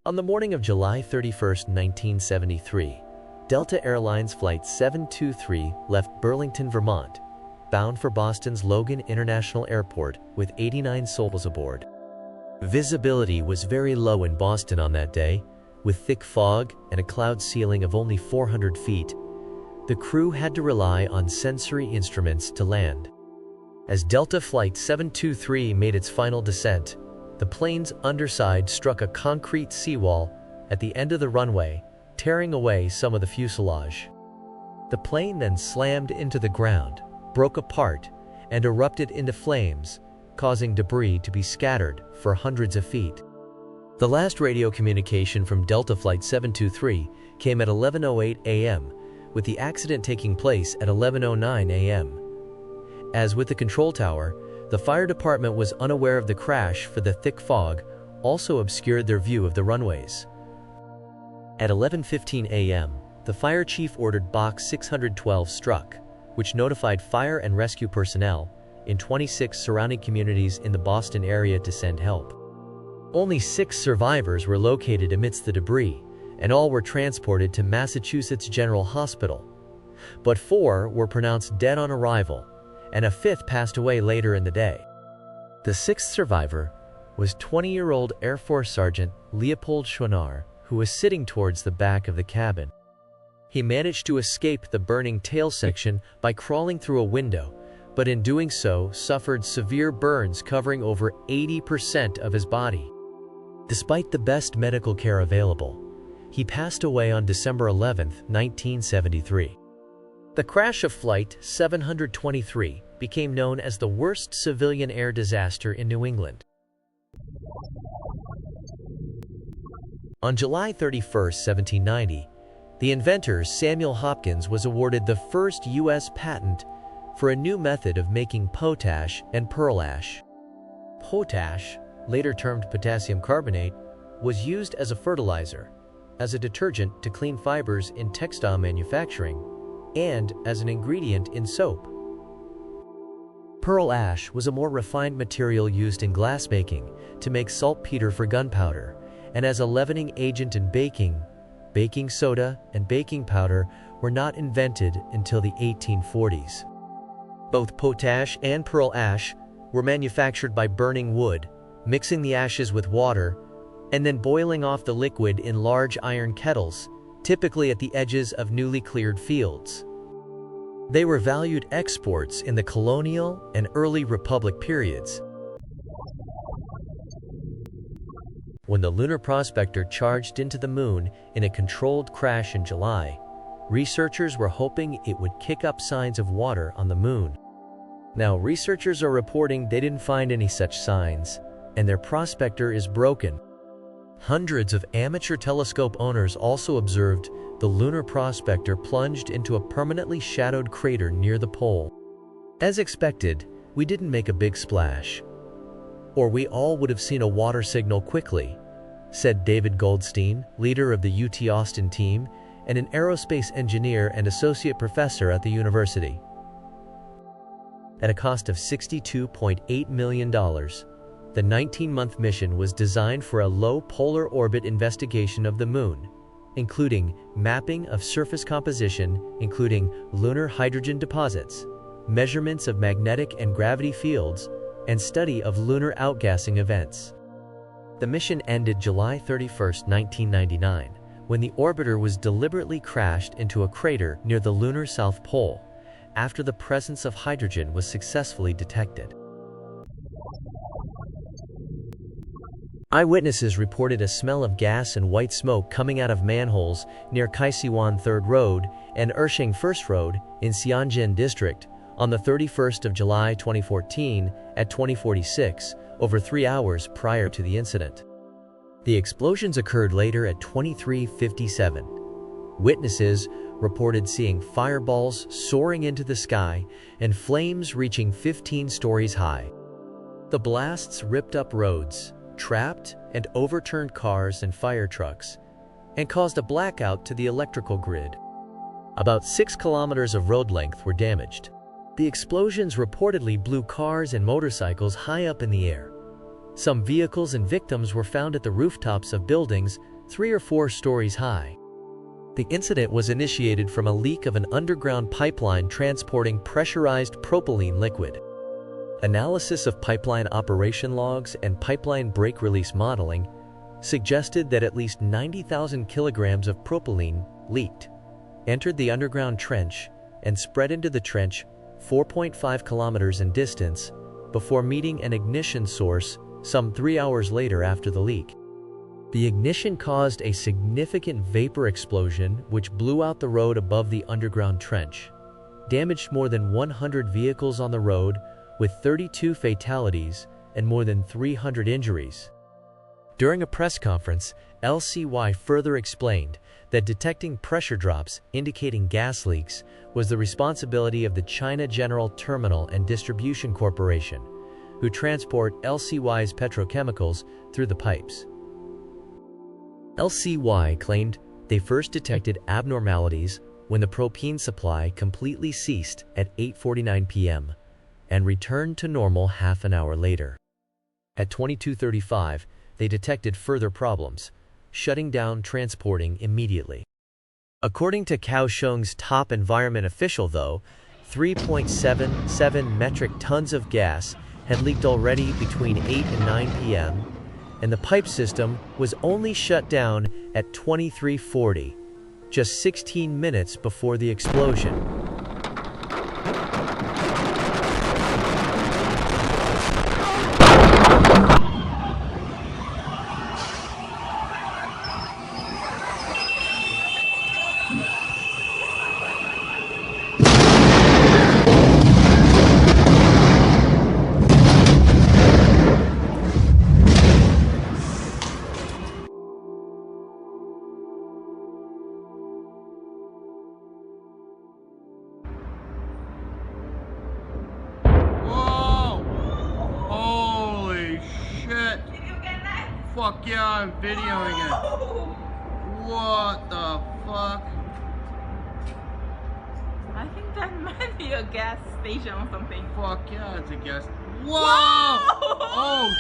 On the morning of July 31, 1973, Delta Airlines Flight 723 left Burlington, Vermont, bound for Boston's Logan International Airport with 89 souls aboard. Visibility was very low in Boston on that day, with thick fog and a cloud ceiling of only 400 feet. The crew had to rely on sensory instruments to land. As Delta Flight 723 made its final descent, the plane's underside struck a concrete seawall at the end of the runway, tearing away some of the fuselage. The plane then slammed into the ground, broke apart, and erupted into flames, causing debris to be scattered for hundreds of feet. The last radio communication from Delta Flight 723 came at 11:08 a.m., with the accident taking place at 11:09 a.m. As with the control tower, the fire department was unaware of the crash, for the thick fog also obscured their view of the runways. At 11:15 a.m., the fire chief ordered Box 612 struck, which notified fire and rescue personnel in 26 surrounding communities in the Boston area to send help. Only 6 survivors were located amidst the debris, and all were transported to Massachusetts General Hospital. But 4 were pronounced dead on arrival, and a 5th passed away later in the day. The 6th survivor was 20-year-old Air Force Sergeant Leopold Schwanar, who was sitting towards the back of the cabin. He managed to escape the burning tail section by crawling through a window, but in doing so suffered severe burns covering over 80% of his body. Despite the best medical care available, he passed away on December 11, 1973. The crash of Flight 723 became known as the worst civilian air disaster in New England. On July 31, 1790, the inventor Samuel Hopkins was awarded the first U.S. patent for a new method of making potash and pearl ash. Potash, later termed potassium carbonate, was used as a fertilizer, as a detergent to clean fibers in textile manufacturing, and as an ingredient in soap. Pearl ash was a more refined material used in glassmaking to make saltpeter for gunpowder, and as a leavening agent in baking. Baking soda and baking powder were not invented until the 1840s. Both potash and pearl ash were manufactured by burning wood, mixing the ashes with water, and then boiling off the liquid in large iron kettles, typically at the edges of newly cleared fields. They were valued exports in the colonial and early Republic periods. When the Lunar Prospector charged into the moon in a controlled crash in July, researchers were hoping it would kick up signs of water on the moon. Now, researchers are reporting they didn't find any such signs, and their prospector is broken. Hundreds of amateur telescope owners also observed the Lunar Prospector plunged into a permanently shadowed crater near the pole. As expected, we didn't make a big splash, or we all would have seen a water signal quickly, said David Goldstein, leader of the UT Austin team and an aerospace engineer and associate professor at the university. At a cost of $62.8 million, the 19-month mission was designed for a low polar orbit investigation of the moon, including mapping of surface composition, including lunar hydrogen deposits, measurements of magnetic and gravity fields, and study of lunar outgassing events. The mission ended July 31, 1999, when the orbiter was deliberately crashed into a crater near the lunar South Pole, after the presence of hydrogen was successfully detected. Eyewitnesses reported a smell of gas and white smoke coming out of manholes near Kaisiwan 3rd Road and Ersheng 1st Road in Xianjin District on the 31st of July 2014 at 2046, over 3 hours prior to the incident. The explosions occurred later at 23:57. Witnesses reported seeing fireballs soaring into the sky and flames reaching 15 stories high. The blasts ripped up roads, trapped and overturned cars and fire trucks, and caused a blackout to the electrical grid. About 6 kilometers of road length were damaged. The explosions reportedly blew cars and motorcycles high up in the air. Some vehicles and victims were found at the rooftops of buildings 3 or 4 stories high. The incident was initiated from a leak of an underground pipeline transporting pressurized propylene liquid. Analysis of pipeline operation logs and pipeline brake release modeling suggested that at least 90,000 kilograms of propylene leaked, entered the underground trench, and spread into the trench 4.5 kilometers in distance before meeting an ignition source some 3 hours later after the leak. The ignition caused a significant vapor explosion which blew out the road above the underground trench, damaged more than 100 vehicles on the road with 32 fatalities and more than 300 injuries. During a press conference, LCY further explained that detecting pressure drops indicating gas leaks was the responsibility of the China General Terminal and Distribution Corporation, who transport LCY's petrochemicals through the pipes. LCY claimed they first detected abnormalities when the propane supply completely ceased at 8:49 p.m. and returned to normal half an hour later. At 22:35, they detected further problems, shutting down transporting immediately. According to Kaohsiung's top environment official, though, 3.77 metric tons of gas had leaked already between 8 and 9 p.m., and the pipe system was only shut down at 23:40, just 16 minutes before the explosion. Fuck yeah, I'm videoing it. What the fuck? I think that might be a gas station or something. Fuck yeah, it's a gas. Whoa! Oh!